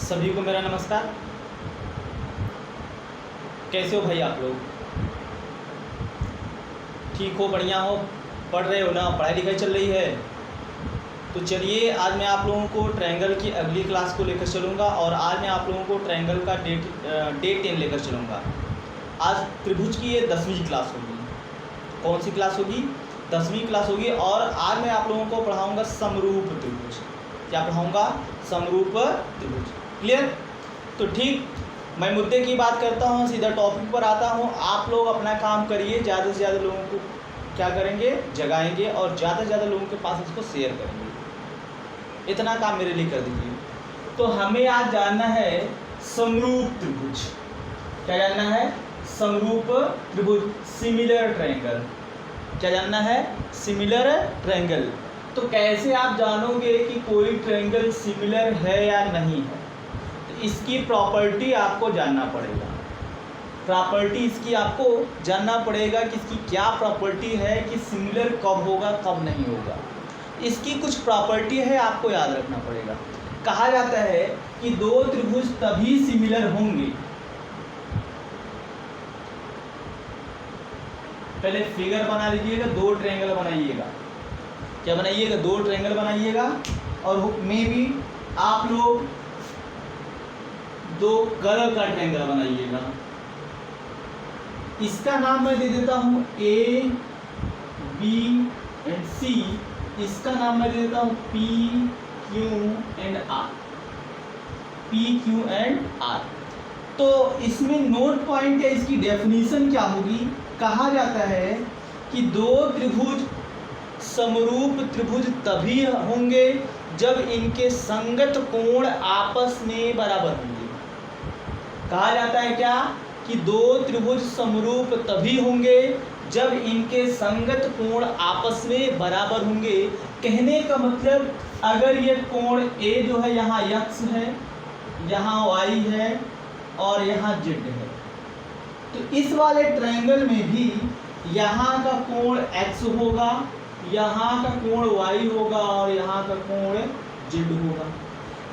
सभी को मेरा नमस्कार। कैसे हो भाई आप लोग? ठीक हो, बढ़िया हो, पढ़ रहे हो ना, पढ़ाई लिखाई चल रही है? तो चलिए आज मैं आप लोगों को ट्रायंगल की अगली क्लास को लेकर चलूँगा और आज मैं आप लोगों को ट्रायंगल का डे 10 लेकर चलूँगा। आज त्रिभुज की ये 10वीं क्लास होगी। कौन सी क्लास होगी? 10वीं क्लास होगी। और आज मैं आप लोगों को पढ़ाऊँगा समरूप त्रिभुज। क्या पढ़ाऊँगा? समरूप त्रिभुज। क्लियर? तो ठीक, मैं मुद्दे की बात करता हूँ, सीधा टॉपिक पर आता हूँ। आप लोग अपना काम करिए, ज़्यादा से ज़्यादा लोगों को क्या करेंगे? जगाएंगे और ज़्यादा से ज़्यादा लोगों के पास इसको शेयर करेंगे। इतना काम मेरे लिए कर दीजिए। तो हमें आज जानना है समरूप त्रिभुज। क्या जानना है? समरूप त्रिभुज, सिमिलर ट्रायंगल। क्या जानना है? Similar triangle. तो कैसे आप जानोगे कि कोई ट्रायंगल सिमिलर है या नहीं है? तो इसकी प्रॉपर्टी आपको जानना पड़ेगा। प्रॉपर्टी इसकी आपको जानना पड़ेगा कि इसकी क्या प्रॉपर्टी है कि सिमिलर कब होगा कब नहीं होगा। इसकी कुछ प्रॉपर्टी है, आपको याद रखना पड़ेगा। कहा जाता है कि दो त्रिभुज तभी सिमिलर होंगे। पहले फिगर बना लीजिएगा, दो ट्रायंगल बनाइएगा। क्या बनाइएगा? दो ट्रायंगल बनाइएगा। और मे भी आप लोग दो कर्व का ट्रायंगल बनाइएगा। इसका नाम मैं दे देता हूं ए बी एंड सी। इसका नाम मैं दे देता हूं P Q and R. P Q and R. तो इसमें नोट पॉइंट है, इसकी डेफिनेशन क्या होगी? कहा जाता है कि दो त्रिभुज समरूप त्रिभुज तभी होंगे जब इनके संगत कोण आपस में बराबर होंगे। कहा जाता है क्या? कि दो त्रिभुज समरूप तभी होंगे जब इनके संगत कोण आपस में बराबर होंगे। कहने का मतलब, अगर ये कोण A जो है यहाँ x है, यहाँ y है और यहाँ z है, तो इस वाले ट्रायंगल में भी यहाँ का कोण x होगा, यहाँ का कोण y होगा और यहाँ का कोण z होगा।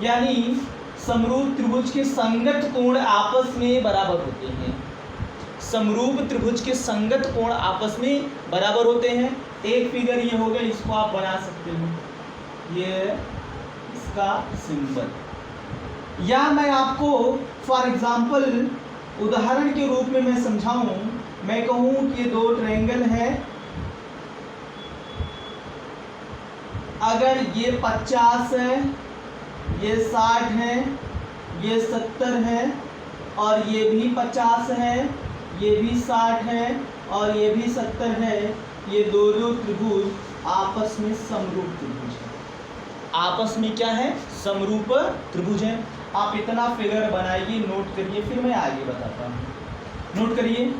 यानी समरूप त्रिभुज के संगत कोण आपस में बराबर होते हैं। समरूप त्रिभुज के संगत कोण आपस में बराबर होते हैं। एक फिगर ये हो गया, इसको आप बना सकते हो, ये इसका सिंबल। या मैं आपको फॉर एग्जांपल उदाहरण के रूप में मैं समझाऊं, मैं कहूं कि दो ट्रायंगल है। अगर ये 50 है, ये 60 है, ये 70 है और ये भी 50 है, ये भी 60 है और ये भी 70 है, ये दोनों त्रिभुज आपस में समरूप त्रिभुज है। आपस में क्या है? समरूप त्रिभुज है। आप इतना फिगर बनाइए, नोट करिए, फिर मैं आगे बताता हूँ। नोट करिए।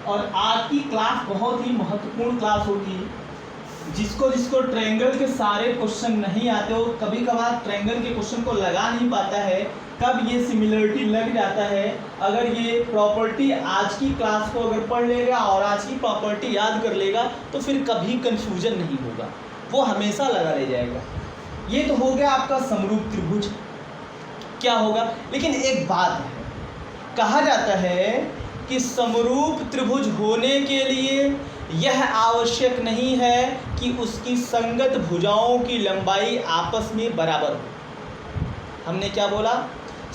और आज की क्लास बहुत ही महत्वपूर्ण क्लास होगी। जिसको ट्रायंगल के सारे क्वेश्चन नहीं आते हो, कभी कभार ट्रायंगल के क्वेश्चन को लगा नहीं पाता है, कब ये सिमिलरिटी लग जाता है। अगर ये प्रॉपर्टी आज की क्लास को अगर पढ़ लेगा और आज की प्रॉपर्टी याद कर लेगा तो फिर कभी कंफ्यूजन नहीं होगा, वो हमेशा लगा रह जाएगा। ये तो हो गया आपका समरूप त्रिभुज। क्या होगा? लेकिन एक बात है, कहा जाता है कि समरूप त्रिभुज होने के लिए यह आवश्यक नहीं है कि उसकी संगत भुजाओं की लंबाई आपस में बराबर हो। हमने क्या बोला?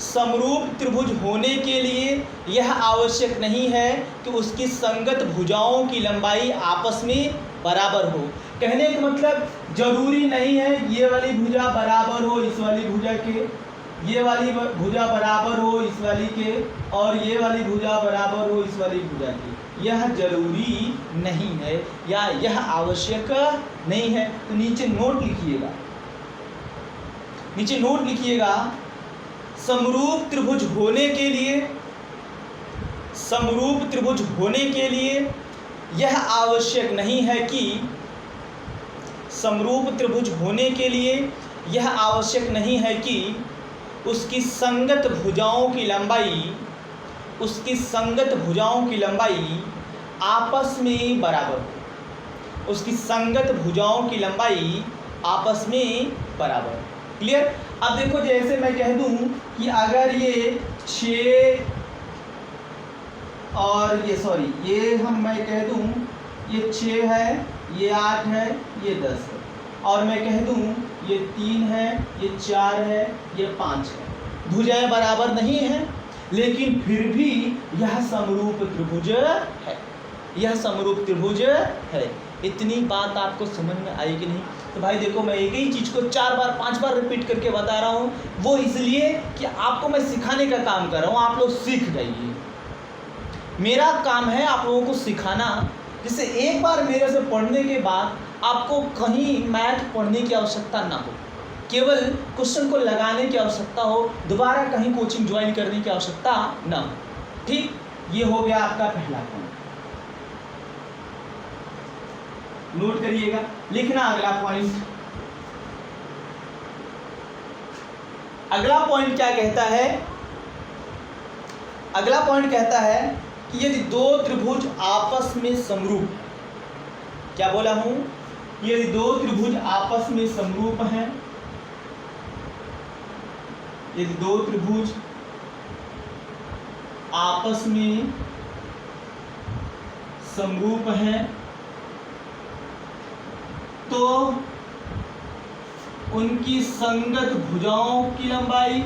समरूप त्रिभुज होने के लिए यह आवश्यक नहीं है कि उसकी संगत भुजाओं की लंबाई आपस में बराबर हो। कहने का मतलब, जरूरी नहीं है ये वाली भुजा बराबर हो इस वाली भुजा के, ये वाली भुजा बराबर हो इस वाली के, और ये वाली भुजा बराबर हो इस वाली भुजा की। यह जरूरी नहीं है या यह आवश्यक नहीं है। तो नीचे नोट लिखिएगा, नीचे नोट लिखिएगा, समरूप त्रिभुज होने के लिए, समरूप त्रिभुज होने के लिए यह आवश्यक नहीं है कि, समरूप त्रिभुज होने के लिए यह आवश्यक नहीं है कि उसकी संगत भुजाओं की लंबाई, उसकी संगत भुजाओं की लंबाई आपस में बराबर हो। उसकी संगत भुजाओं की लंबाई आपस में बराबर। क्लियर। अब देखो जैसे मैं कह दूं कि अगर ये 6 और ये मैं कह दूं ये 6 है, ये 8 है, ये 10 है, और मैं कह दूं ये 3 है, ये 4 है, ये 5 है। भुजाएं बराबर नहीं हैं, लेकिन फिर भी यह समरूप त्रिभुज है, यह समरूप त्रिभुज है। इतनी बात आपको समझ में आई कि नहीं? तो भाई देखो, मैं एक ही चीज़ को 4 बार 5 बार रिपीट करके बता रहा हूँ, वो इसलिए कि आपको मैं सिखाने का काम कर रहा हूँ, आप लोग सीख जाइए। मेरा काम है आप लोगों को सिखाना, जिससे एक बार मेरे से पढ़ने के बाद आपको कहीं मैथ पढ़ने की आवश्यकता ना हो, केवल क्वेश्चन को लगाने की आवश्यकता हो, दोबारा कहीं कोचिंग ज्वाइन करने की आवश्यकता ना हो। ठीक, ये हो गया आपका पहला पॉइंट। नोट करिएगा, लिखना अगला पॉइंट। अगला पॉइंट क्या कहता है? अगला पॉइंट कहता है कि यदि दो त्रिभुज आपस में समरूप हैं, क्या बोला हूं? यदि दो त्रिभुज आपस में समरूप हैं, यदि दो त्रिभुज आपस में समरूप हैं तो उनकी संगत भुजाओं की लंबाई,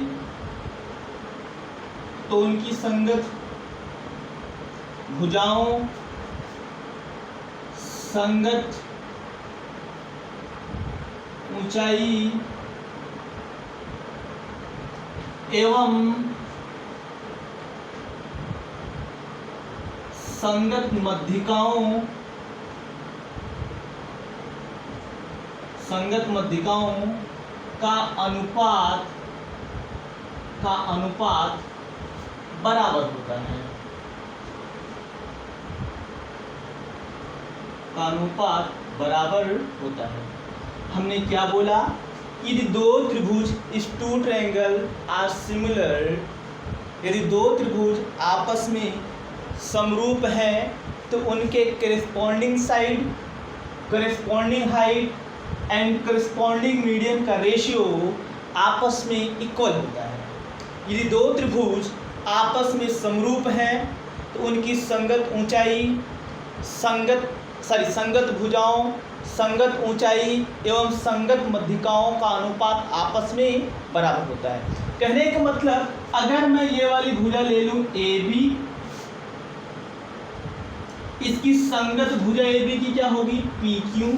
तो उनकी संगत भुजाओं, संगत ऊंचाई एवं संगत मध्यिकाओं, संगत मध्यिकाओं का अनुपात बराबर होता है, का अनुपात बराबर होता है। हमने क्या बोला? यदि दो त्रिभुज, इस टू ट्रायंगल आर सिमिलर, यदि दो त्रिभुज आपस में समरूप हैं तो उनके corresponding side, corresponding height and corresponding median का रेशियो आपस में इक्वल होता है। यदि दो त्रिभुज आपस में समरूप हैं तो उनकी संगत ऊंचाई, संगत भुजाओं, संगत ऊंचाई एवं संगत मध्यिकाओं का अनुपात आपस में बराबर होता है। कहने का मतलब, अगर मैं ये वाली भुजा ले लूं AB, इसकी संगत भुजा AB की क्या होगी? PQ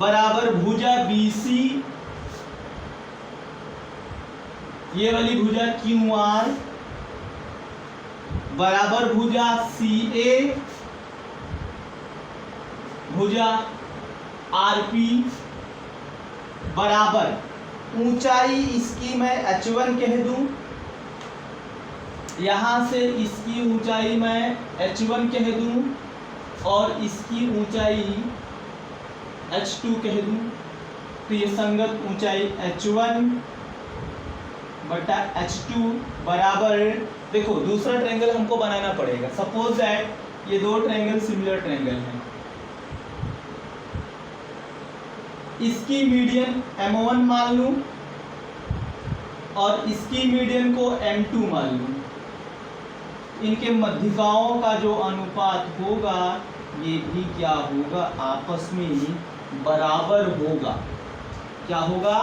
बराबर भुजा BC, ये वाली भुजा QR बराबर भुजा CA, भुजा RP बराबर ऊंचाई इसकी मैं H1 कह दूं, यहां से इसकी ऊंचाई मैं H1 कह दूं और इसकी ऊंचाई H2 कह दूं, तो ये संगत ऊंचाई H1 बटा H2 बराबर, देखो दूसरा ट्रायंगल हमको बनाना पड़ेगा। सपोज दैट ये दो ट्रायंगल सिमिलर ट्रायंगल हैं, इसकी मीडियन M1 मान लूं और इसकी मीडियन को M2 मान लूं, इनके मध्यिकाओं का जो अनुपात होगा ये भी क्या होगा? आपस में बराबर होगा। क्या होगा?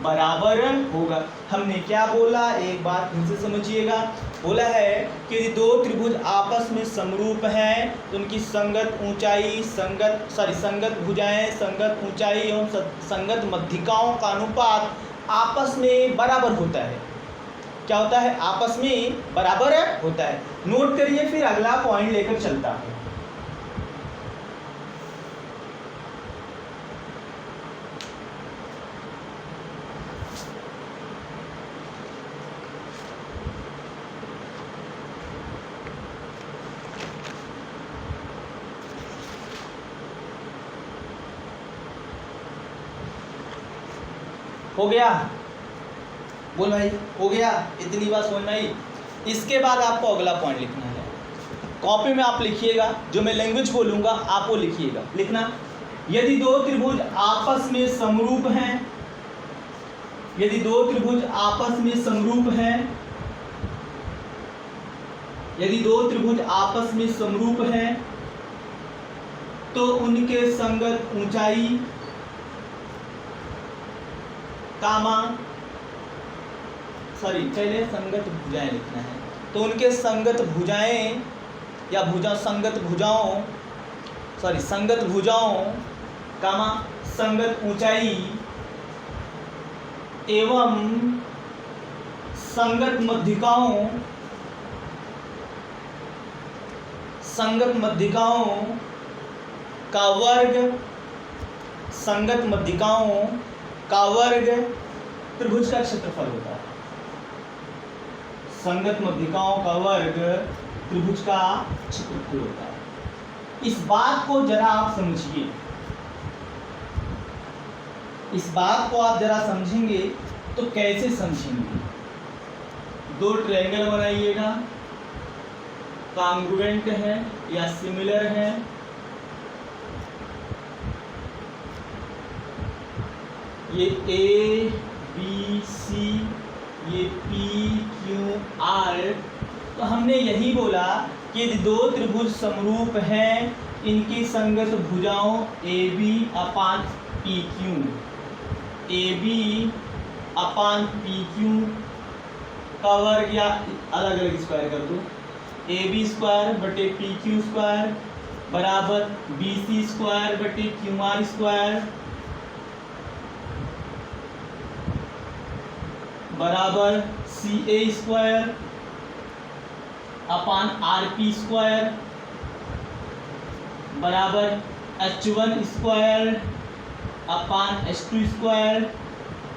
बराबर होगा। हमने क्या बोला? एक बात फिर से समझिएगा। बोला है कि यदि दो त्रिभुज आपस में समरूप हैं तो उनकी संगत ऊंचाई, संगत भुजाएं, संगत ऊंचाई एवं संगत मध्यिकाओं का अनुपात आपस में बराबर होता है। क्या होता है? आपस में बराबर होता है। नोट करिए, फिर अगला पॉइंट लेकर चलता है। हो गया? बोल भाई, हो गया? इतनी बात समझ में आई? इसके बाद आपको अगला पॉइंट लिखना है। कॉपी में आप लिखिएगा, जो मैं लैंग्वेज बोलूँगा आप वो लिखिएगा। लिखना, यदि दो त्रिभुज आपस में समरूप हैं, यदि दो त्रिभुज आपस में समरूप हैं, यदि दो त्रिभुज आपस में समरूप हैं तो उनके संगत ऊंचाई पहले संगत भुजाएं लिखना है, तो उनके संगत भुजाएं या संगत भुजाओं संगत ऊंचाई एवं संगत मध्यिकाओं का वर्ग त्रिभुज का क्षेत्रफल होता है। संगत मध्यिकाओं का वर्ग त्रिभुज का क्षेत्रफल होता है। इस बात को जरा आप समझिए, इस बात को आप जरा समझेंगे तो कैसे समझेंगे? दो ट्रायंगल बनाइएगा, कॉन्ग्रुएंट है या सिमिलर है, ये ए बी सी, ये पी क्यू आर। तो हमने यही बोला कि यदि दो त्रिभुज समरूप हैं, इनकी संगत भुजाओं A B upon P Q, A B upon P Q का वर्ग, या अलग अलग स्क्वायर कर दो, ए बी स्क्वायर बटे पी क्यू स्क्वायर बराबर बी सी स्क्वायर बटे क्यू आर स्क्वायर बराबर C A square upon R P square बराबर H one square upon H two square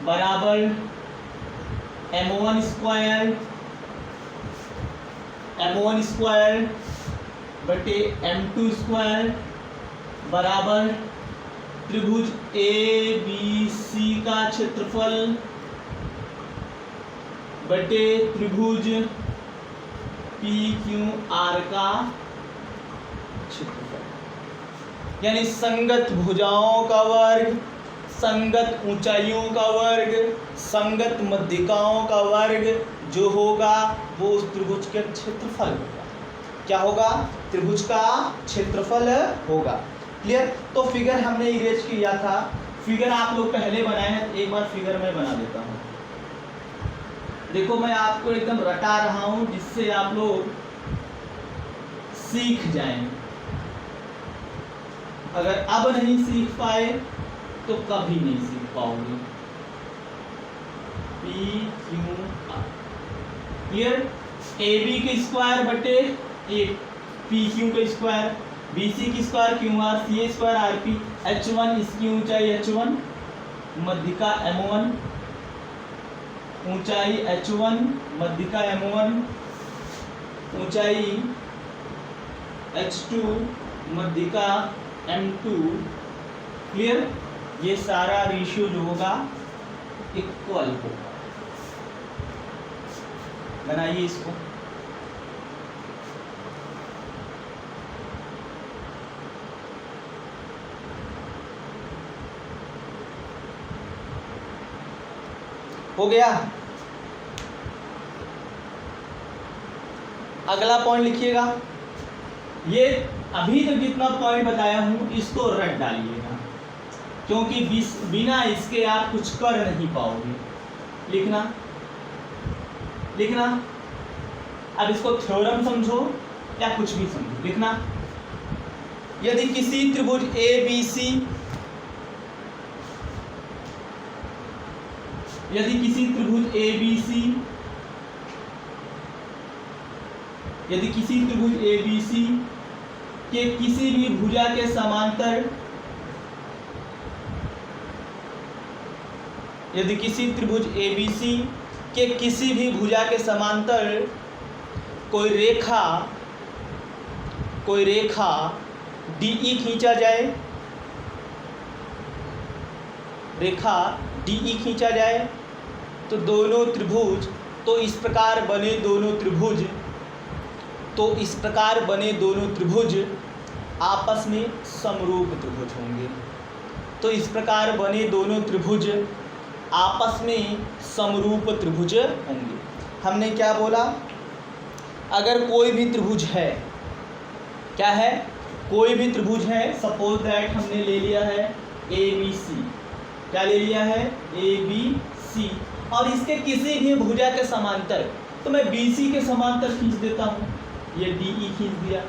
बराबर एम वन स्क्वायर बटे एम टू स्क्वायर बराबर त्रिभुज ए B C का क्षेत्रफल बटे त्रिभुज पी क्यू आर का क्षेत्रफल, यानी संगत भुजाओं का वर्ग, संगत ऊंचाइयों का वर्ग, संगत मध्यिकाओं का वर्ग जो होगा वो उस त्रिभुज के क्षेत्रफल होगा। क्या होगा? त्रिभुज का क्षेत्रफल होगा। क्लियर? तो फिगर हमने इरेज किया था, फिगर आप लोग पहले बनाए हैं, एक बार फिगर मैं बना देता हूँ। देखो मैं आपको एकदम रटा रहा हूँ जिससे आप लोग सीख जाएं। अगर अब नहीं सीख पाए तो कभी नहीं सीख पाओगे। P Q R, clear? A B के स्क्वायर बटे ए पी क्यू के स्क्वायर, बी सी की square Q R, C A square R P, H one इसकी ऊंचाई एच वन, मध्यिका एम वन, ऊंचाई एच वन, मध्यिका एम वन, ऊंचाई एच टू, मध्यिका एम टू। क्लियर? ये सारा रेशियो जो होगा इक्वल होगा। बनाइए इसको। हो गया? अगला पॉइंट लिखिएगा। ये अभी तक जितना पॉइंट बताया हूं इसको रट डालिएगा, क्योंकि बिना इसके आप कुछ कर नहीं पाओगे। लिखना। अब इसको थ्योरम समझो या कुछ भी समझो। लिखना, यदि किसी त्रिभुज ए बी सी, यदि किसी त्रिभुज ए बी सी के किसी भी भुजा के समांतर, यदि किसी त्रिभुज ए बी सी के किसी भी भुजा के समांतर कोई रेखा DE खींचा जाए, रेखा DE खींचा जाए तो दोनों त्रिभुज, तो इस प्रकार बने दोनों त्रिभुज तो इस प्रकार बने दोनों त्रिभुज आपस में समरूप त्रिभुज होंगे। तो इस प्रकार बने दोनों त्रिभुज आपस में समरूप त्रिभुज होंगे। हमने क्या बोला, अगर कोई भी त्रिभुज है, क्या है, कोई भी त्रिभुज है, सपोज दैट हमने ले लिया है ABC, क्या ले लिया है, ABC, और इसके किसी भी भुजा के समांतर, तो मैं BC के समांतर खींच देता हूँ, ये DE खींच दिया।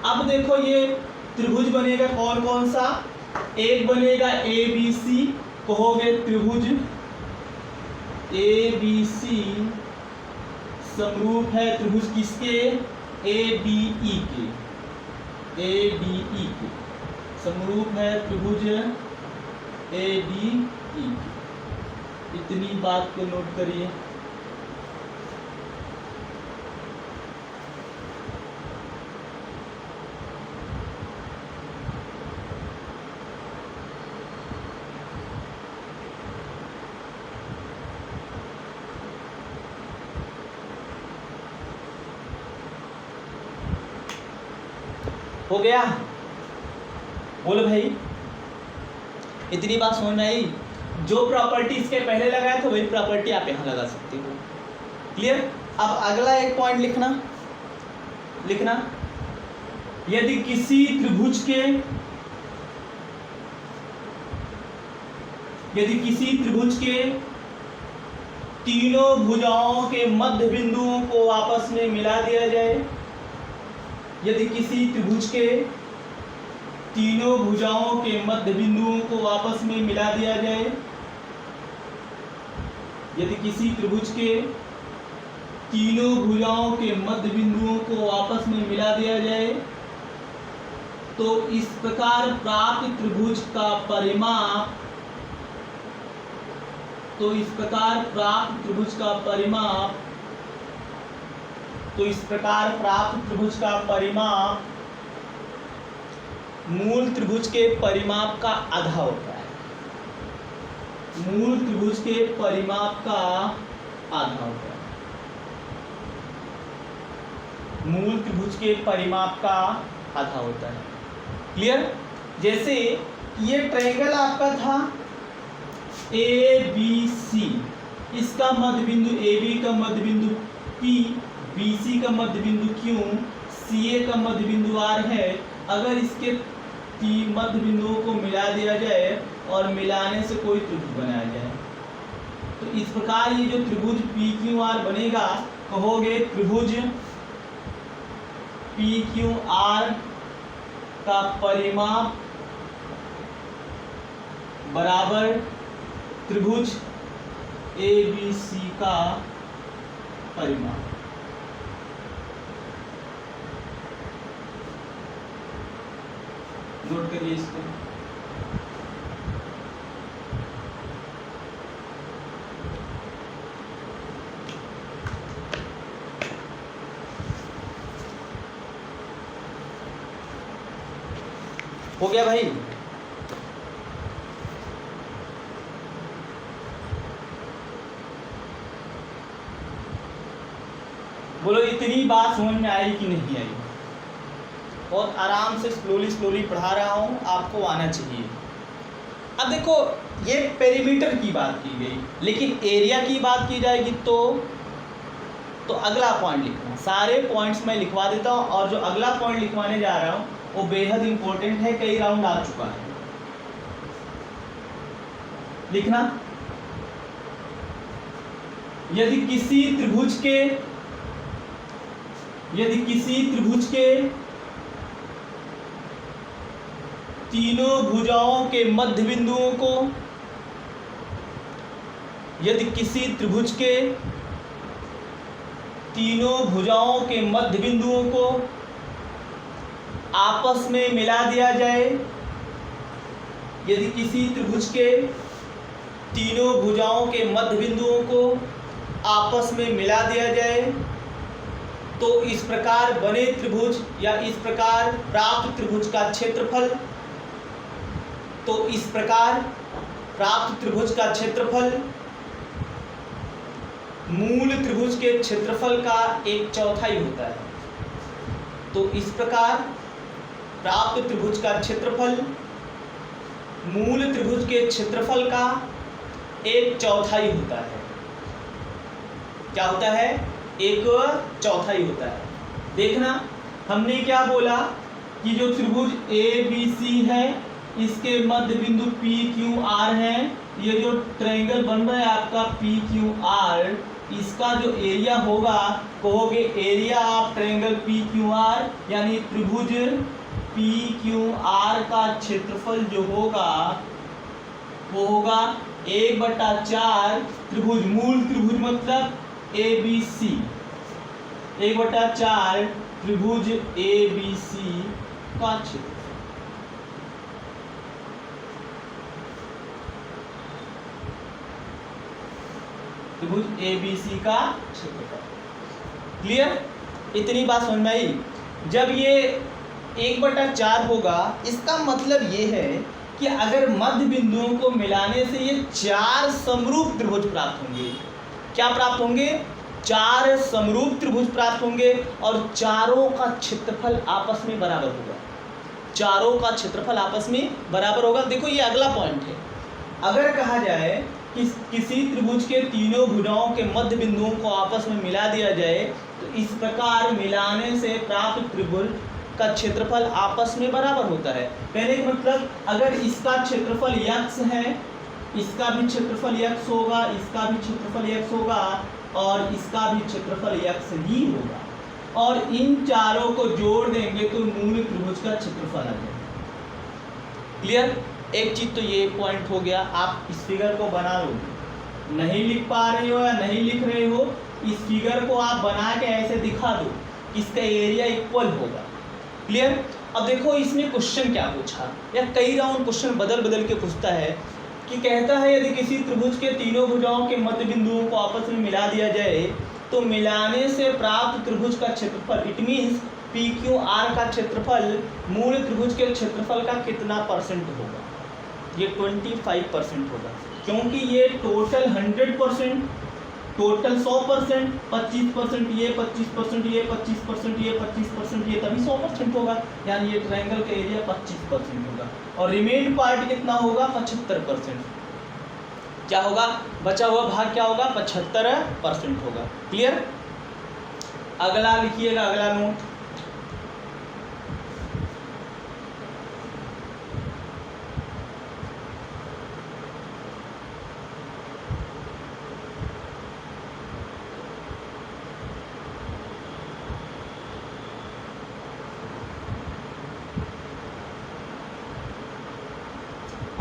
अब देखो ये त्रिभुज बनेगा कौन कौन सा, एक बनेगा ABC, कहोगे त्रिभुज ABC समरूप है त्रिभुज किसके, ABE के, ABE के समरूप है त्रिभुज ABE के। इतनी बात को नोट करिए। हो गया, बोलो भाई, इतनी बात समझ में आई। जो प्रॉपर्टी इसके पहले लगाया था वही प्रॉपर्टी आप यहाँ लगा सकते हो। क्लियर। अब अगला एक पॉइंट लिखना, यदि किसी त्रिभुज के तीनों भुजाओं के मध्य बिंदुओं को आपस में मिला दिया जाए, यदि किसी त्रिभुज के तीनों भुजाओं के मध्य बिंदुओं को आपस में मिला दिया जाए, यदि किसी त्रिभुज के तीनों भुजाओं के मध्य बिंदुओं को आपस में मिला दिया जाए, तो इस प्रकार प्राप्त त्रिभुज का परिमाप, तो इस प्रकार प्राप्त त्रिभुज का परिमाप मूल त्रिभुज के परिमाप का आधा होता है। मूल त्रिभुज के परिमाप का आधा होता है। मूल त्रिभुज के परिमाप का आधा होता है। क्लियर। जैसे ये ट्रायंगल आपका था ABC, इसका मध्य बिंदु AB का मध्य बिंदु P, BC का मध्य बिंदु Q, CA का मध्य बिंदु R है। अगर इसके मध्य बिंदुओं को मिला दिया जाए और मिलाने से कोई त्रिभुज बनाया जाए, तो इस प्रकार ये जो त्रिभुज PQR बनेगा, कहोगे त्रिभुज PQR का परिमाप बराबर त्रिभुज ABC का परिमाप। नोट करिए इसको। हो गया भाई। बोलो इतनी बात समझ में आई कि नहीं आई। और आराम से स्लोली पढ़ा रहा हूँ, आपको आना चाहिए। अब देखो ये पेरीमीटर की बात की गई, लेकिन एरिया की बात की जाएगी तो अगला पॉइंट लिखना। सारे पॉइंट्स मैं लिखवा देता हूँ, और जो अगला पॉइंट लिखवाने जा रहा हूँ वो बेहद इंपॉर्टेंट है, कई राउंड आ चुका है। लिखना, यदि किसी त्रिभुज के तीनों भुजाओं के मध्य बिंदुओं को, यदि किसी त्रिभुज के तीनों भुजाओं के मध्य बिंदुओं को आपस में मिला दिया जाए, यदि किसी त्रिभुज के तीनों भुजाओं के मध्य बिंदुओं को आपस में मिला दिया जाए, तो इस प्रकार बने त्रिभुज या इस प्रकार प्राप्त त्रिभुज का क्षेत्रफल, तो इस प्रकार प्राप्त त्रिभुज का क्षेत्रफल मूल त्रिभुज के क्षेत्रफल का 1/4 होता है। तो इस प्रकार प्राप्त त्रिभुज का क्षेत्रफल मूल त्रिभुज के क्षेत्रफल का 1/4 होता है। क्या होता है? 1/4 होता है। देखना, हमने क्या बोला कि जो त्रिभुज ABC है इसके मध्य बिंदु PQR है। ये जो ट्रायंगल बन रहा है आपका PQR, इसका जो एरिया होगा कहोगे एरिया ऑफ ट्रायंगल PQR, यानी त्रिभुज PQR का क्षेत्रफल जो होगा वो होगा 1/4 त्रिभुज, मूल त्रिभुज मतलब ABC, 1/4 त्रिभुज ABC का क्षेत्रफल। त्रिभुज ABC का क्षेत्रफल। क्लियर? इतनी बात समझ में आई। जब ये 1/4 होगा इसका मतलब ये है कि अगर मध्य बिंदुओं को मिलाने से ये 4 समरूप त्रिभुज प्राप्त होंगे। क्या प्राप्त होंगे? 4 समरूप त्रिभुज प्राप्त होंगे और चारों का क्षेत्रफल आपस में बराबर होगा। चारों का क्षेत्रफल आपस में बराबर होगा। देखो ये अगला पॉइंट है। अगर कहा जाए कि किसी त्रिभुज के तीनों भुजाओं के मध्य बिंदुओं को आपस में मिला दिया जाए तो इस प्रकार मिलाने से प्राप्त त्रिभुज का क्षेत्रफल आपस में बराबर होता है। कहने का मतलब अगर इसका क्षेत्रफल x है, इसका भी क्षेत्रफल x होगा, इसका भी क्षेत्रफल x होगा और इसका भी क्षेत्रफल x ही होगा, और इन चारों को जोड़ देंगे तो मूल त्रिभुज का क्षेत्रफल आ जाएगा। क्लियर? एक चीज तो ये पॉइंट हो गया। आप इस फिगर को बना लो, नहीं लिख पा रहे हो या नहीं लिख रहे हो, इस फिगर को आप बना के ऐसे दिखा दो, इसका एरिया इक्वल होगा। क्लियर? अब देखो इसमें क्वेश्चन क्या पूछा, या कई राउंड क्वेश्चन बदल बदल के पूछता है कि कहता है यदि किसी त्रिभुज के तीनों भुजाओं के मध्य बिंदुओं को आपस में मिला दिया जाए तो मिलाने से प्राप्त त्रिभुज का क्षेत्रफल, इट मीन्स PQR का क्षेत्रफल मूल त्रिभुज के क्षेत्रफल का कितना परसेंट होगा? ये 25% होगा, क्योंकि ये टोटल 100%, टोटल 100%, 25% ये, 25% ये, 25% ये, 25% ये, तभी 100% होगा। यानी ये ट्रायंगल का एरिया 25% होगा और रिमेन पार्ट कितना होगा? 75%। क्या होगा? बचा हुआ भाग क्या होगा? 75% होगा। क्लियर? अगला लिखिएगा, अगला नोट।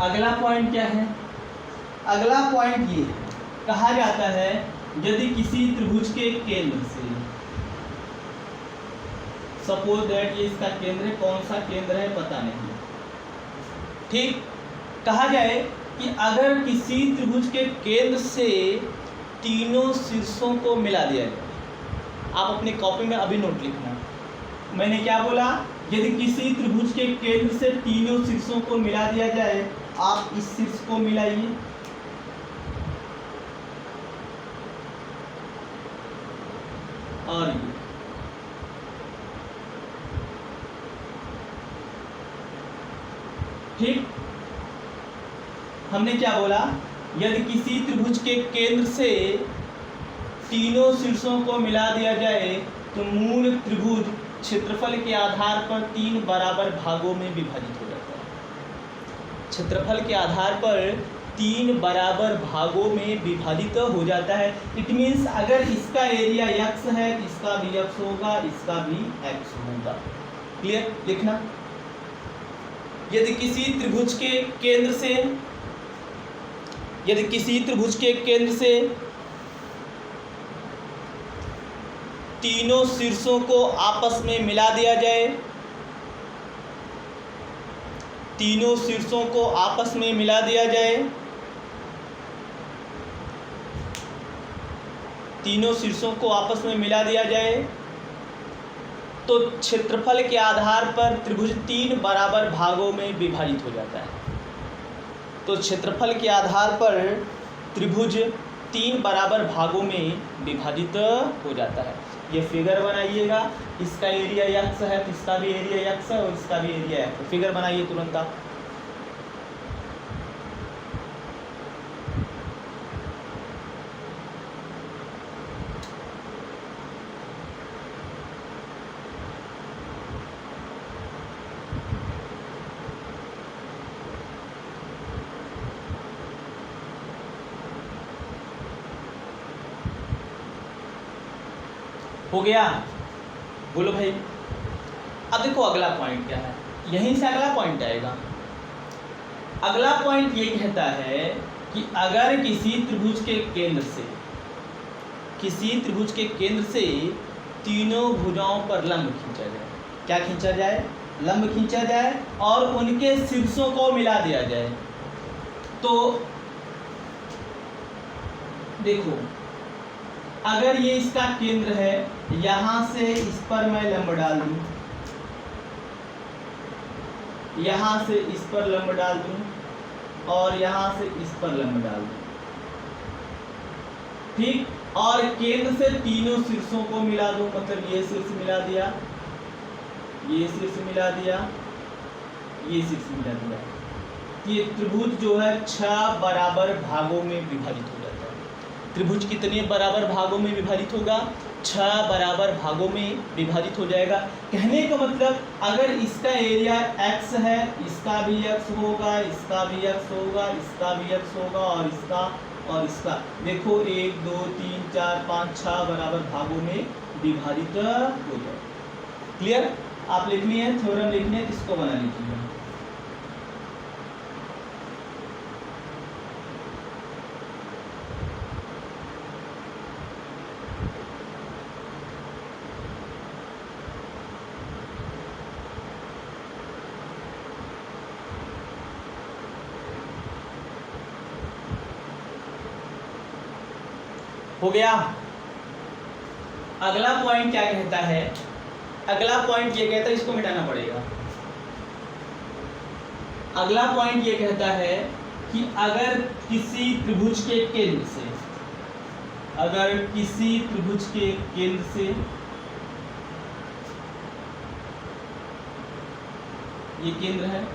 अगला पॉइंट क्या है? अगला पॉइंट ये कहा जाता है यदि किसी त्रिभुज के केंद्र से, सपोज दैट ये इसका केंद्र है, कौन सा केंद्र है पता नहीं, ठीक, कहा जाए कि अगर किसी त्रिभुज के केंद्र से तीनों शीर्षों को मिला दिया जाए। आप अपनी कॉपी में अभी नोट लिखना। मैंने क्या बोला? यदि किसी त्रिभुज के केंद्र से तीनों शीर्षों को मिला दिया जाए, आप इस शीर्ष को मिलाइए, और ये, ठीक, हमने क्या बोला? यदि किसी त्रिभुज के केंद्र से तीनों शीर्षों को मिला दिया जाए तो मूल त्रिभुज क्षेत्रफल के आधार पर 3 बराबर भागों में विभाजित हो जाता है। क्षेत्रफल के आधार पर 3 बराबर भागों में विभाजित हो जाता है। इट मीन्स अगर इसका एरिया x है तो इसका भी x होगा, इसका भी x होगा। क्लियर? लिखना। यदि किसी त्रिभुज के केंद्र से, यदि किसी त्रिभुज के केंद्र से तीनों शीर्षों को आपस में मिला दिया जाए, तीनों शीर्षों को आपस में मिला दिया जाए, तीनों शीर्षों को आपस में मिला दिया जाए तो क्षेत्रफल के आधार पर त्रिभुज 3 बराबर भागों में विभाजित हो जाता है। तो क्षेत्रफल के आधार पर त्रिभुज 3 बराबर भागों में विभाजित हो जाता है। ये फिगर बनाइएगा, इसका एरिया x है तो इसका भी एरिया x है और इसका भी एरिया है, तो फिगर बनाइए तुरंत आप। हो गया, बोलो भाई। अब देखो अगला पॉइंट क्या है, यहीं से अगला पॉइंट आएगा। अगला पॉइंट ये कहता है कि अगर किसी त्रिभुज के केंद्र से, किसी त्रिभुज के केंद्र से तीनों भुजाओं पर लंब खींचा जाए, क्या खींचा जाए, लंब खींचा जाए और उनके शीर्षों को मिला दिया जाए, तो देखो अगर ये इसका केंद्र है, यहाँ से इस पर मैं लंब डाल दूं, यहाँ से इस पर लंब डाल दूं और यहाँ से इस पर लंब डाल दूं, ठीक, और केंद्र से तीनों शीर्षों को मिला दूं, मतलब ये शीर्ष मिला दिया, ये शीर्ष मिला दिया, ये शीर्ष मिला दिया, ये त्रिभुज जो है 6 बराबर भागों में विभाजित हो जाता है। त्रिभुज कितने बराबर भागों में विभाजित होगा, 6 बराबर भागों में विभाजित हो जाएगा। कहने का मतलब अगर इसका एरिया x है, इसका भी x होगा, इसका भी x होगा, इसका भी x होगा और इसका देखो 1 2 3 4 5 6 बराबर भागों में विभाजित हो जाए। क्लियर, आप लिखनी है थ्योरम लिखनी है, इसको बना लीजिए। हो गया। अगला पॉइंट क्या कहता है, अगला पॉइंट ये कहता है, इसको मिटाना पड़ेगा। अगला पॉइंट ये कहता है कि अगर किसी त्रिभुज के केंद्र से, अगर किसी त्रिभुज के केंद्र से, ये केंद्र है,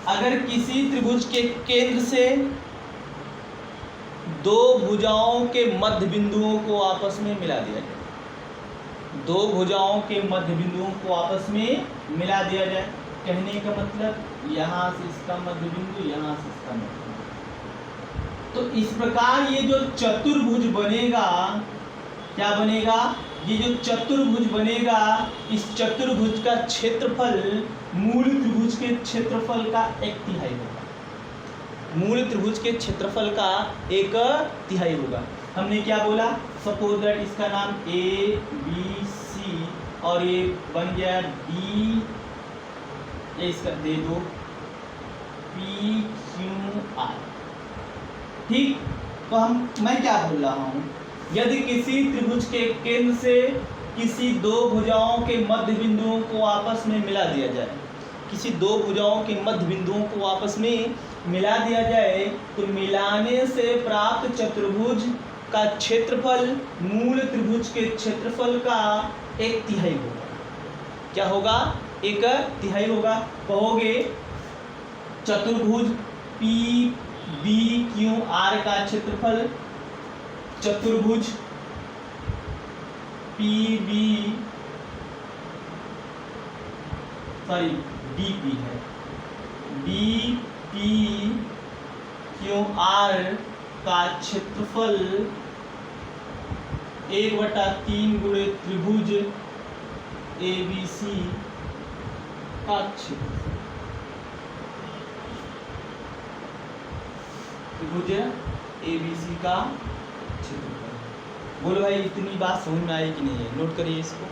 अगर किसी त्रिभुज के केंद्र से दो भुजाओं के मध्य बिंदुओं को आपस में मिला दिया जाए, दो भुजाओं के मध्य बिंदुओं को आपस में मिला दिया जाए, कहने का मतलब यहाँ से इसका मध्य बिंदु, यहाँ से इसका मध्य बिंदु, तो इस प्रकार ये जो चतुर्भुज बनेगा, क्या बनेगा, ये जो चतुर्भुज बनेगा, इस चतुर्भुज का क्षेत्रफल मूल त्रिभुज के क्षेत्रफल का 1/3 होगा, मूल त्रिभुज के क्षेत्रफल का 1/3 होगा। हमने क्या बोला, सपोज दैट इसका नाम ए बी सी और ये बन गया डी, ये इसका दे दो पी क्यू आर, ठीक। तो मैं क्या बोल रहा हूँ, यदि किसी त्रिभुज के केंद्र से किसी दो भुजाओं के मध्य बिंदुओं को आपस में मिला दिया जाए, किसी दो भुजाओं के मध्य बिंदुओं को आपस में मिला दिया जाए, तो मिलाने से प्राप्त चतुर्भुज का क्षेत्रफल मूल त्रिभुज के क्षेत्रफल का 1/3 होगा। क्या होगा, 1/3 होगा। कहोगे चतुर्भुज पी बी क्यू आर का क्षेत्रफल, चतुर्भुज P B sorry D P है, डी पी क्यू आर का क्षेत्रफल 1/3 गुणे त्रिभुज ए बी सी का क्षेत्रफल, त्रिभुज ए बी सी का क्षेत्रफल। बोलो भाई इतनी बात समझ में आई कि नहीं है, नोट करिए इसको।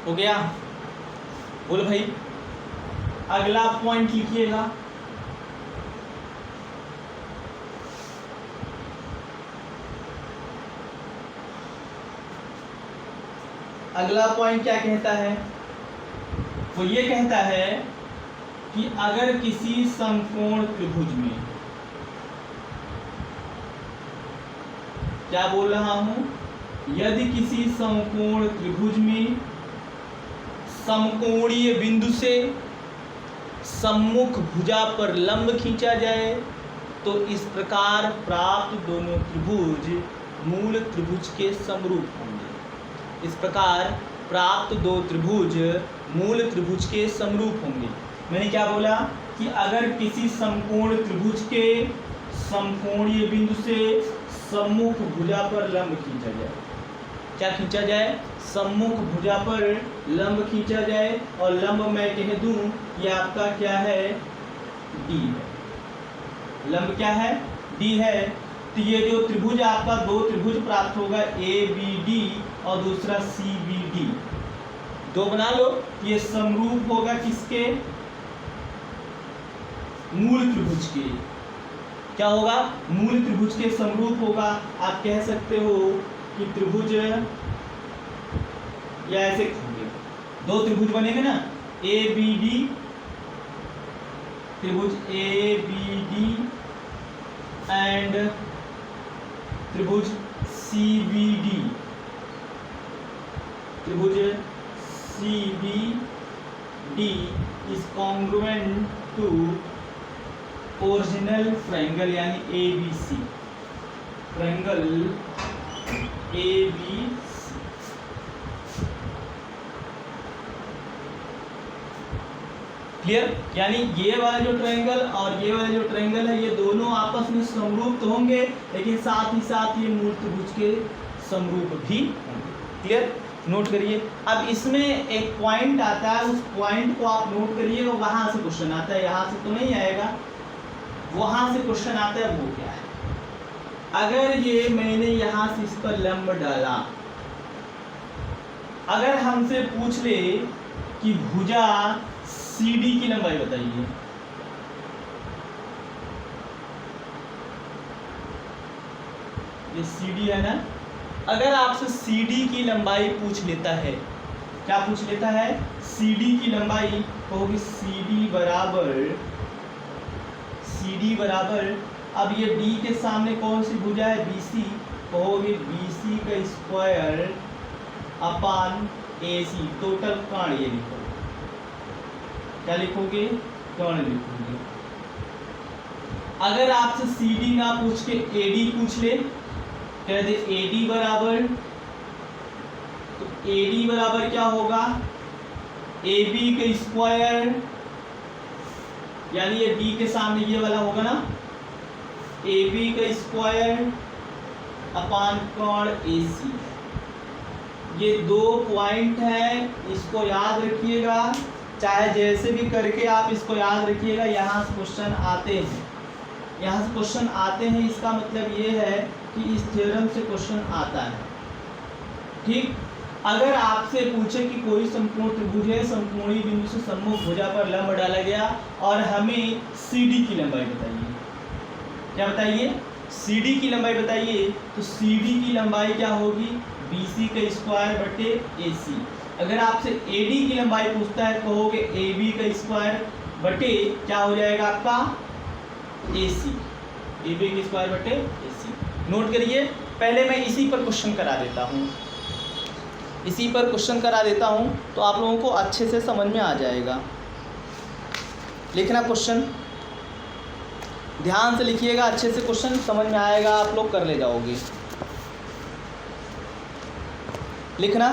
हो गया, बोलो भाई अगला पॉइंट लिखिएगा। अगला पॉइंट क्या कहता है, वो ये कहता है कि अगर किसी समकोण त्रिभुज में, क्या बोल रहा हूं, यदि किसी समकोण त्रिभुज में समकोणीय बिंदु से सम्मुख भुजा पर लंब खींचा जाए तो इस प्रकार प्राप्त दोनों त्रिभुज मूल त्रिभुज के समरूप होंगे। इस प्रकार प्राप्त दो त्रिभुज मूल त्रिभुज के समरूप होंगे। मैंने क्या बोला कि अगर किसी समकोण त्रिभुज के समकोणीय बिंदु से सम्मुख भुजा पर लंब खींचा जाए, क्या खींचा जाए, सम्मुख भुजा पर लंब खींचा जाए, और लंब मैं कह दूं ये आपका क्या है, डी है। लंब क्या है, डी है। तो ये जो त्रिभुज आपका दो त्रिभुज प्राप्त होगा, ए बी डी और दूसरा सी बी डी, दो बना लो। ये समरूप होगा किसके, मूल त्रिभुज के। क्या होगा, मूल त्रिभुज के समरूप होगा। आप कह सकते हो कि त्रिभुज या ऐसे होंगे, दो त्रिभुज बनेंगे ना, ए बी डी, त्रिभुज ए बी डी एंड त्रिभुज सी बी डी, त्रिभुज C B D is congruent to original triangle यानी A B C, triangle A B C. Clear, यानी ये वाला जो ट्रायंगल और ये वाला जो ट्रायंगल है, ये दोनों आपस में समरूप तो होंगे, लेकिन साथ ही साथ ये मूल त्रिभुज के समरूप भी होंगे। क्लियर, नोट करिए। अब इसमें एक पॉइंट आता है, उस पॉइंट को आप नोट करिएगा, वहां से क्वेश्चन आता है, यहाँ से तो नहीं आएगा, वहां से क्वेश्चन आता है। वो क्या है, अगर ये मैंने यहाँ से इस पर लंब डाला, अगर हमसे पूछ ले कि भुजा CD की लंबाई बताइए, ये CD है ना, अगर आपसे CD की लंबाई पूछ लेता है, क्या पूछ लेता है, CD की लंबाई, तो होगी CD बराबर, अब ये D के सामने कौन सी भुजा है, BC, तो होगी BC का स्क्वायर अपान AC, टोटल कर्ण ये लिखो, क्या लिखोगे, कर्ण लिखोगे। अगर आपसे CD ना पूछ के AD पूछ ले, कह दे AD बराबर, तो AD बराबर क्या होगा, AB का स्क्वायर, यानी ये D के सामने ये वाला होगा ना, AB का स्क्वायर अपान कर्ण AC। ये दो पॉइंट है, इसको याद रखिएगा, चाहे जैसे भी करके आप इसको याद रखिएगा। यहाँ से क्वेश्चन आते हैं, यहाँ से क्वेश्चन आते हैं, इसका मतलब ये है कि इस थ्योरम से क्वेश्चन आता है। ठीक, अगर आपसे पूछे कि कोई समकोण त्रिभुज है, समकोणीय बिंदु से सम्मुख भुजा पर लंब डाला गया और हमें CD की लंबाई बताइए, क्या बताइए, CD की लंबाई बताइए, तो CD की लंबाई क्या होगी, BC का स्क्वायर बटे AC। अगर आपसे AD की लंबाई पूछता है, कहोगे AB का स्क्वायर बटे क्या हो जाएगा आपका, AC, AB का स्क्वायर बटे AC। नोट करिए, पहले मैं इसी पर क्वेश्चन करा देता हूँ, इसी पर क्वेश्चन करा देता हूँ, तो आप लोगों को अच्छे से समझ में आ जाएगा। लिखना क्वेश्चन, ध्यान से लिखिएगा, अच्छे से क्वेश्चन समझ में आएगा, आप लोग कर ले जाओगे। लिखना,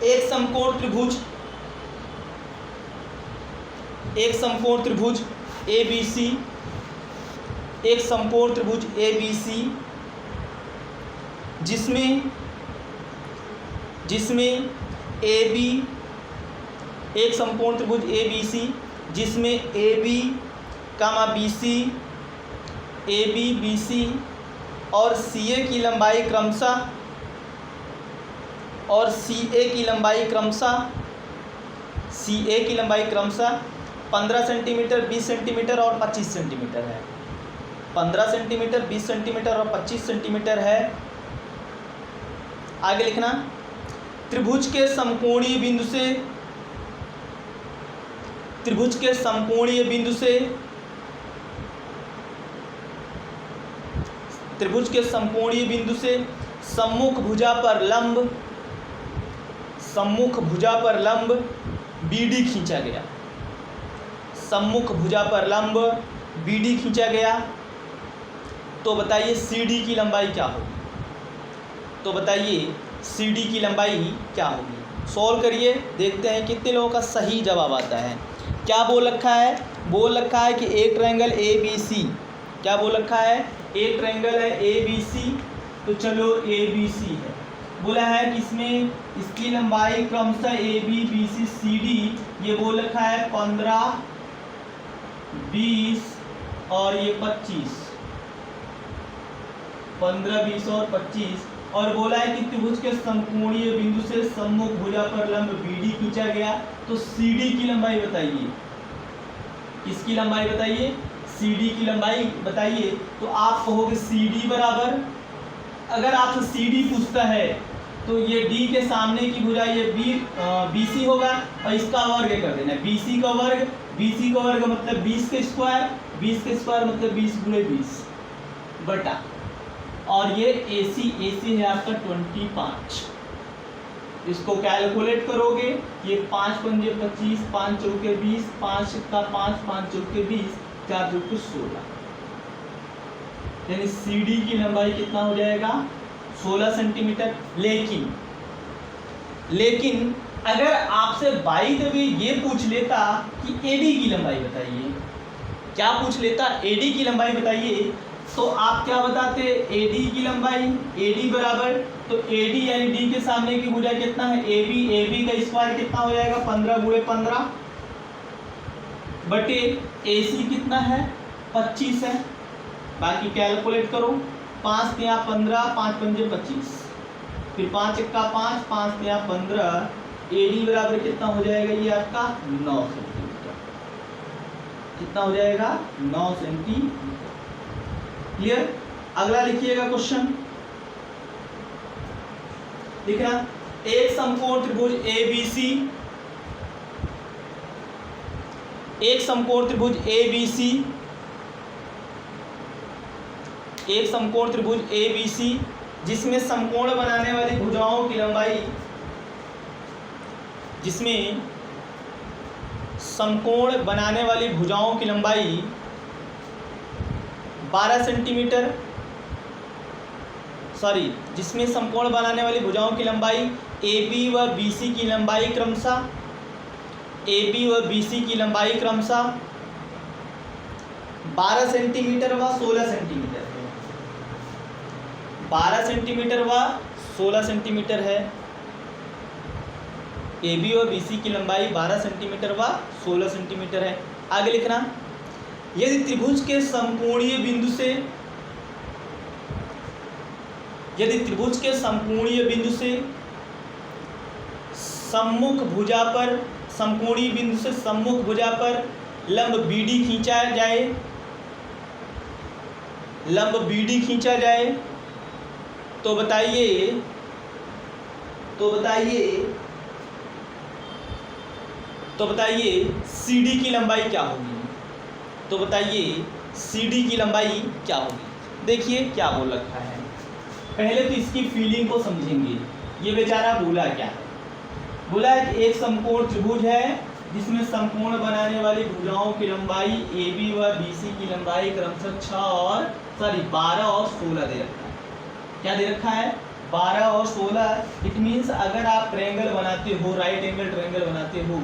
एक समकोण त्रिभुज, एक समकोण त्रिभुज ABC, एक समकोण त्रिभुज ABC जिसमें AB, एक समकोण त्रिभुज ABC जिसमें AB, BC, AB, BC और CA की लंबाई क्रमशः और CA की लंबाई क्रमशः 15 सेंटीमीटर, 20 सेंटीमीटर और 25 सेंटीमीटर है। 15 सेंटीमीटर, 20 सेंटीमीटर और 25 सेंटीमीटर है। आगे लिखना, त्रिभुज के समकोणीय त्रिभुज के समकोणीय बिंदु से सम्मुख भुजा पर लंब BD खींचा गया, सम्मुख भुजा पर लंब BD खींचा गया, तो बताइए CD की लंबाई क्या होगी? तो बताइए CD की लंबाई क्या होगी? सॉल्व करिए, देखते हैं कितने लोगों का सही जवाब आता है। क्या बोल रखा है? बोल रखा है कि एक ट्रायंगल ABC, क्या बोल रखा है? एक ट्रायंगल है ABC, तो चलो ABC है। बोला है कि इसमें इसकी लंबाई क्रमशः AB BC CD, ये बोल रखा है 15 20 और ये 25, 15 20 और 25, और बोला है कि त्रिभुज के समकोणीय बिंदु से सम्मुख भुजा पर लंब BD खींचा गया, तो CD की लंबाई बताइए। किसकी लंबाई बताइए? CD की लंबाई बताइए। तो आप कहोगे CD बराबर, अगर आपसे CD पूछता है तो ये D के सामने की भुजा ये BC होगा और इसका वर्ग कर देना। BC का वर्ग मतलब 20 के स्क्वायर, 20 के स्क्वायर मतलब 20 गुणे 20 बटा, और ये AC है आपका 25। इसको कैलकुलेट करोगे, ये 5 पंजे 25, 5 चौके 20, 5 का 5, 5 चौके 20, 4 चौके 16, यानी CD की लंबाई कितना हो जाएगा? 16 सेंटीमीटर। लेकिन अगर आपसे बाई द वे ये पूछ लेता कि AD की लंबाई बताइए, क्या पूछ लेता? AD की लंबाई बताइए, तो आप क्या बताते? AD की लंबाई, AD बराबर, तो AD यानी D के सामने की भुजा कितना है? AB का स्क्वायर कितना हो जाएगा? 15 गुणे 15 बटे AC कितना है? 25 है। बाकी कैलकुलेट करो, 5 या 15, 5 पंजे 25, फिर 5 का 5, 5 या 15, AD बराबर कितना हो जाएगा? ये आपका 9 सेंटीमीटर। कितना हो जाएगा? 9 सेंटीमीटर। क्लियर? अगला लिखिएगा क्वेश्चन, लिखना, एक समकोण त्रिभुज ABC, एक समकोण त्रिभुज ABC, एक समकोण त्रिभुज ABC जिसमें समकोण बनाने वाली भुजाओं की लंबाई, जिसमें समकोण बनाने वाली भुजाओं की लंबाई 12 सेंटीमीटर, जिसमें समकोण बनाने वाली भुजाओं की लंबाई AB व BC की लंबाई क्रमशः, AB व BC की लंबाई क्रमशः 12 सेंटीमीटर व 16 सेंटीमीटर है। 12 सेंटीमीटर व 16 सेंटीमीटर है। AB और BC की लंबाई 12 सेंटीमीटर व 16 सेंटीमीटर है। आगे लिखना, यदि त्रिभुज के समकोणीय बिंदु से, यदि त्रिभुज के समकोणीय बिंदु से सम्मुख भुजा पर, समकोणीय बिंदु से सम्मुख भुजा पर लंब BD खींचा जाए, लंब BD खींचा जाए, तो बताइए CD की लंबाई क्या होगी? तो बताइए CD की लंबाई क्या होगी? देखिए क्या बोल रखा है, पहले तो इसकी फीलिंग को समझेंगे। ये बेचारा बोला क्या है? बोला है कि एक समकोण त्रिभुज है जिसमें समकोण बनाने वाली भुजाओं की लंबाई AB व BC की लंबाई क्रमशः 12 और 16 दे रखा है। क्या दे रखा है? 12 और 16। इट मीन्स अगर आप ट्रायंगल बनाते हो, राइट एंगल ट्रायंगल बनाते हो,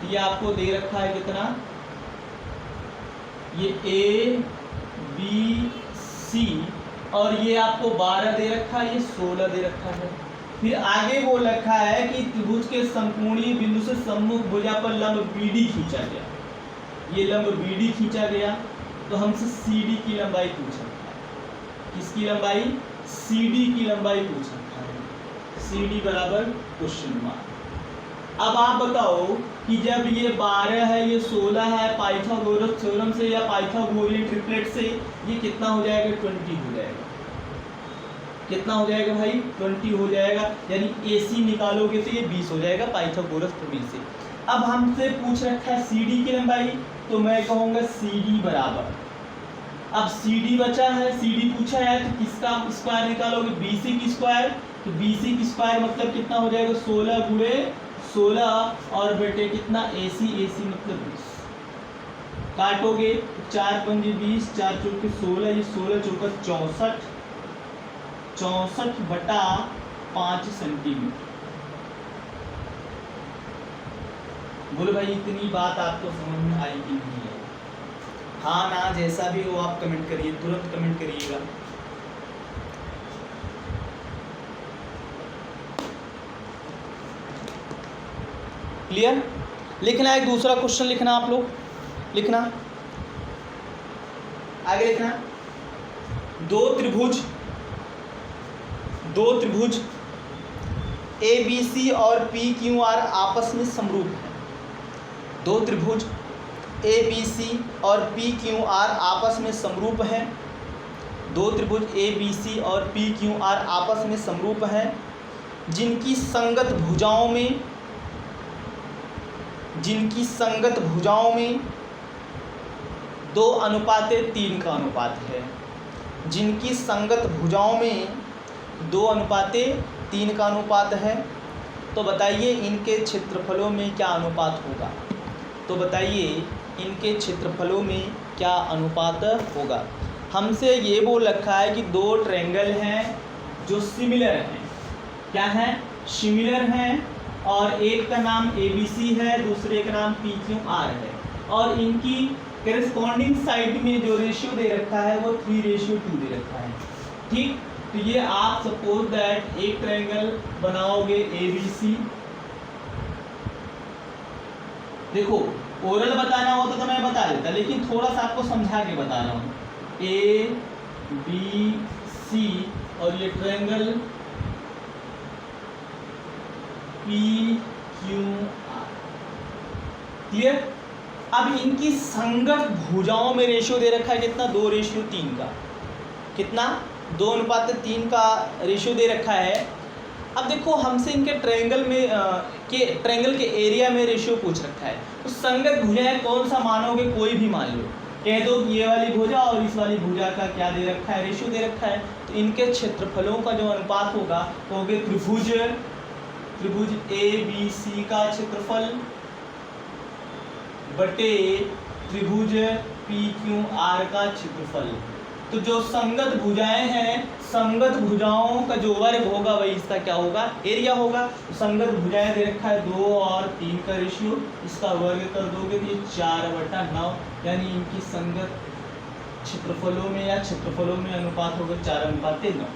तो ये आपको दे रखा है कितना? ये ABC और ये आपको 12 दे रखा है, ये 16 दे रखा है। फिर आगे बोल रखा है कि त्रिभुज के समकोणीय बिंदु से सम्मुख भुजा पर लंब BD खींचा गया, ये लंब BD खींचा गया, तो हमसे CD की लंबाई पूछ रखा है। किसकी लंबाई? CD की लंबाई पूछ रखा है। CD बराबर क्वेश्चन मार्क। अब आप बताओ कि जब ये 12 है, ये 16 है, पाइथागोरस थ्योरम से या पाइथागोरियन ट्रिपलेट से ये कितना हो जाएगा? 20 हो जाएगा। कितना हो जाएगा भाई? 20 हो जाएगा। यानी AC निकालोगे तो ये 20 हो जाएगा पाइथागोरस थ्योरम से। अब हमसे पूछ रखा है CD की लंबाई, तो मैं कहूँगा CD बराबर अब सी डी बचा है, सी डी पूछा है तो किसका स्क्वायर निकालोगे, बी सी की स्क्वायर। तो बी सी की स्क्वायर मतलब कितना हो जाएगा, 16 गुणे 16 और बेटे कितना ए सी मतलब 20। काटोगे 4 पंजे 20, 4 चौके 16, ये 16 चौका 64, 64/5 सेंटीमीटर। बोलो भाई इतनी बात आपको समझ में आई कि नहीं है? हाँ ना, जैसा भी हो आप कमेंट करिए, तुरंत कमेंट करिएगा। क्लियर? लिखना है, एक दूसरा क्वेश्चन लिखना, आप लोग लिखना, आगे लिखना। दो त्रिभुज ए बी सी और पी क्यू आर आपस में समरूप है। दो त्रिभुज ए बी सी और पी क्यू आर आपस में समरूप है। दो त्रिभुज ए बी सी और पी क्यू आर आपस में समरूप है, जिनकी संगत भुजाओं में 2:3 का अनुपात है। जिनकी संगत भुजाओं में 2:3 का अनुपात है। तो बताइए इनके क्षेत्रफलों में क्या अनुपात होगा? तो बताइए इनके क्षेत्रफलों में क्या अनुपात होगा? हमसे ये बोल रखा है कि दो ट्रायंगल हैं जो सिमिलर हैं। क्या है? सिमिलर हैं, और एक का नाम ABC है, दूसरे का नाम PQR है, और इनकी करेस्पॉन्डिंग साइड में जो रेशियो दे रखा है वो 3:2 दे रखा है। ठीक, तो ये आप सपोज दैट एक ट्रायंगल बनाओगे ABC। देखो ओरल बताना होता तो मैं बता देता, लेकिन थोड़ा सा आपको समझा के बता रहा हूँ। ABC और ये ट्रायंगल PQR। क्लियर? अब इनकी संगत भुजाओं में रेशियो दे रखा है कितना, 2:3 का। कितना? 2:3 का रेशियो दे रखा है। अब देखो हमसे इनके ट्रायंगल के एरिया में रेशियो पूछ रखा है, तो संगत भुजाएं कौन सा मानोगे, कोई भी मान लो, कह दो कि ये वाली भुजा और इस वाली भुजा का क्या दे रखा है, रेशियो दे रखा है। तो इनके क्षेत्रफलों का जो अनुपात होगा वो होगा त्रिभुज ABC का क्षेत्रफल बटे त्रिभुज PQR का क्षेत्रफल। तो जो संगत भुजाएं हैं, संगत भुजाओं का जो वर्ग होगा वही इसका क्या होगा, एरिया होगा। तो संगत भुजाएं दे रखा है 2 और 3 का रेशियो, इसका वर्ग कर दोगे तो ये 4/9, यानी इनकी संगत क्षेत्रफलों में या क्षेत्रफलों में अनुपात होगा 4:9।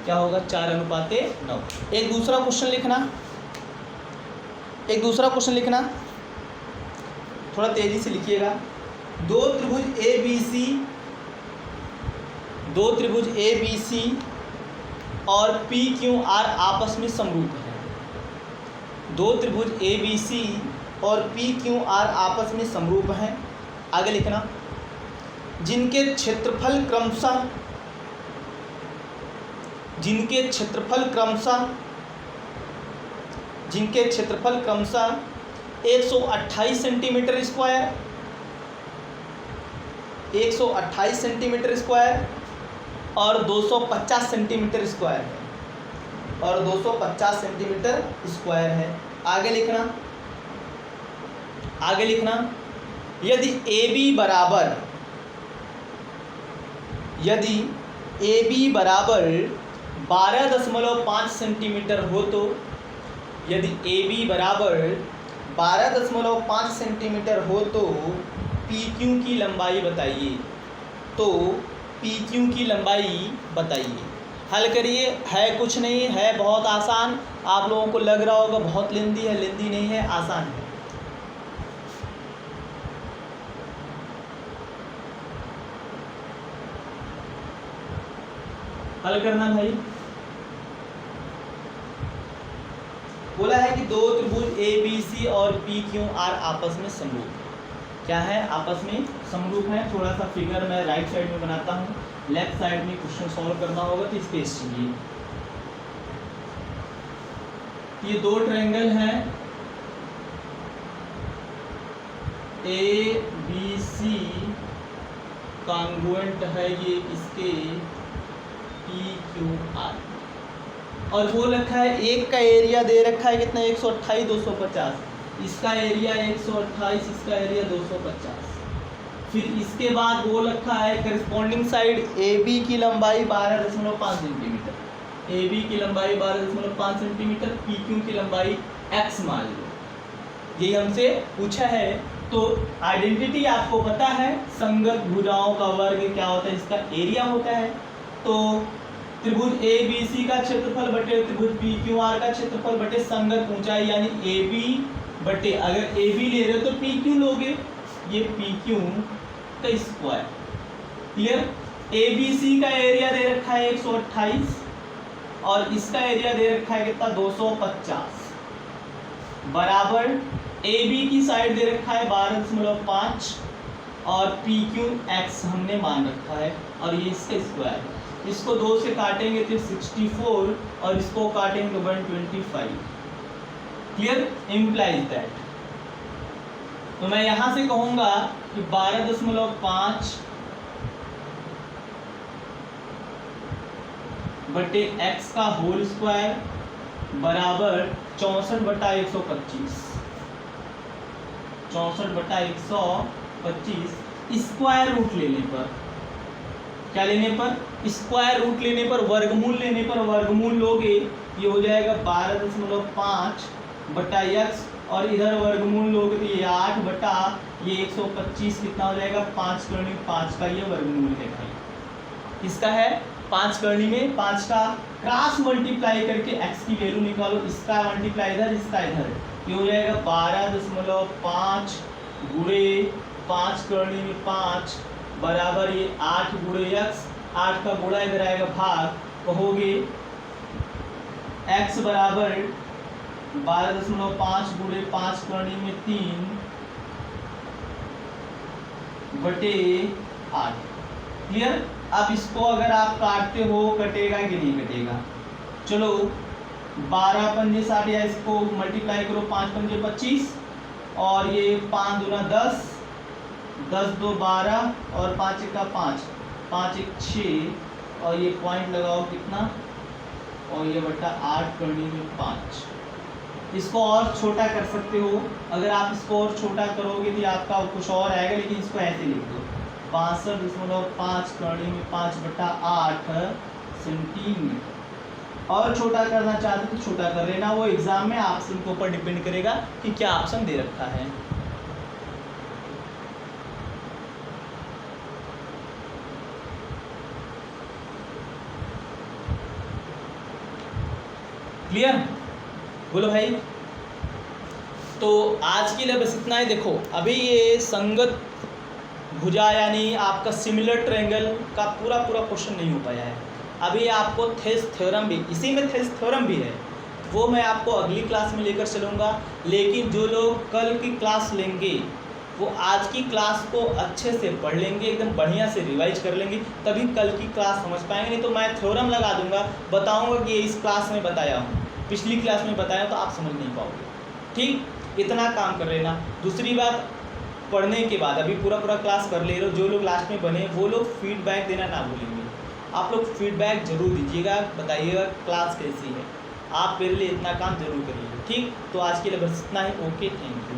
क्या होगा? 4:9। एक दूसरा क्वेश्चन लिखना, थोड़ा तेजी से लिखिएगा। दो त्रिभुज ABC और PQR आपस में समरूप है। दो त्रिभुज ABC और PQR आपस में समरूप हैं। आगे लिखना, जिनके क्षेत्रफल क्रमशः 128 सेंटीमीटर स्क्वायर, 128 सेंटीमीटर स्क्वायर और 250 सेंटीमीटर स्क्वायर है, और 250 सेंटीमीटर स्क्वायर है। आगे लिखना, यदि AB बराबर 12.5 सेंटीमीटर हो तो, यदि AB बराबर 12.5 सेंटीमीटर हो तो PQ की लंबाई बताइए। तो PQ की लंबाई बताइए। हल करिए, है कुछ नहीं है, बहुत आसान। आप लोगों को लग रहा होगा बहुत लेंदी है, लेंदी नहीं है, आसान है। हल करना भाई। बोला है कि दो त्रिभुज ABC और PQR आपस में समरूप। क्या है? आपस में समरूप है। थोड़ा सा फिगर मैं राइट साइड में बनाता हूँ, लेफ्ट साइड में क्वेश्चन सॉल्व करना होगा तो स्पेस चाहिए। ये दो ट्रायंगल हैं ABC कॉन्ग्रुएंट है ये इसके पी क्यू आर। और वो रखा है एक का एरिया दे रखा है कितना 128 250, इसका एरिया 128, इसका एरिया 250। फिर इसके बाद वो रखा है करस्पॉन्डिंग साइड ए बी की लंबाई 12.5 सेंटीमीटर, ए बी की लंबाई 12.5 सेंटीमीटर, पी क्यू की लंबाई x मान लो, यही हमसे पूछा है। तो आइडेंटिटी आपको पता है, संगत भुजाओं का वर्ग क्या होता है, इसका एरिया होता है। तो त्रिभुज ए बी सी का क्षेत्रफल बटे त्रिभुज पी क्यू आर का क्षेत्रफल बटे संगत ऊंचाई यानी ए बी बटे, अगर ए बी ले रहे हो तो पी क्यू लोगे, ये पी क्यू का square. Clear. A B C का एरिया दे रखा है 128 और इसका एरिया दे रखा है कितना 250 बराबर ए बी की साइड दे रखा है 12.5 और पी क्यू एक्स हमने मान रखा है और ये इसका स्क्वायर है। इसको 2 से काटेंगे तो 64 और इसको काटेंगे 125। क्लियर। इम्प्लाइज दैट, तो मैं यहां से कहूंगा कि 12.5 बटे एक्स का होल स्क्वायर बराबर 64/125, 64/125 स्क्वायर रूट लेने पर, क्या लेने पर, स्क्वायर रूट लेने पर, वर्गमूल लेने पर, वर्गमूल लोगे ये हो जाएगा 12.5 बटा x और इधर वर्गमूल लोगे तो ये 8 बटा ये 125 कितना हो जाएगा 5 करनी 5 का ये वर्गमूल है भाई, किसका है 5 करनी में 5 का क्रॉस मल्टीप्लाई करके x की वैल्यू निकालो, इसका मल्टीप्लाई इधर इसका इधर, ये हो जाएगा 12.5 गुणे 5 करनी में 5 बराबर ये 8 गुणे x, 8 का गुणा इधर आएगा भाग, कहोगे x बराबर 12.5 गुणे 5 करनी में 3 बटे 8। क्लियर। अब इसको अगर आप काटते हो कटेगा कि नहीं कटेगा, चलो 12 पंजे 60 या इसको मल्टीप्लाई करो 5 पंजे 25 और ये 5 दूना 10, 10 2 12 और 5 1 5, 5 1 6 और ये पॉइंट लगाओ कितना और ये बटा 8 करनी में 5। इसको और छोटा कर सकते हो, अगर आप इसको और छोटा करोगे तो आपका कुछ और आएगा, लेकिन इसको ऐसे लिख दो 62.5 करनी में 5 बटा 8 सेंटीमीटर। और छोटा करना चाहते तो छोटा कर लेना, वो एग्जाम में ऑप्शन के ऊपर डिपेंड करेगा कि क्या ऑप्शन दे रखा है। क्लियर, बोलो भाई। तो आज के लिए बस इतना ही। देखो अभी ये संगत भुजा यानी आपका सिमिलर ट्रायंगल का पूरा क्वेश्चन नहीं हो पाया है। अभी आपको थेस थ्योरम भी, इसी में थेस थ्योरम भी है, वो मैं आपको अगली क्लास में लेकर चलूँगा। लेकिन जो लोग कल की क्लास लेंगे वो आज की क्लास को अच्छे से पढ़ लेंगे, एकदम बढ़िया से रिवाइज कर लेंगे, तभी कल की क्लास समझ पाएंगे। नहीं तो मैं थ्योरम लगा दूंगा, बताऊंगा कि ये इस क्लास में बताया हूँ, पिछली क्लास में बताया, तो आप समझ नहीं पाओगे। ठीक, इतना काम कर लेना। दूसरी बात, पढ़ने के बाद अभी पूरा क्लास कर ले रहे हो, जो लोग लास्ट में बने वो लोग फीडबैक देना ना भूलेंगे। आप लोग फीडबैक जरूर दीजिएगा, बताइएगा क्लास कैसी है। आप मेरे लिए इतना काम जरूर करिए। ठीक, तो आज के लिए बस इतना ही। Okay, thank you.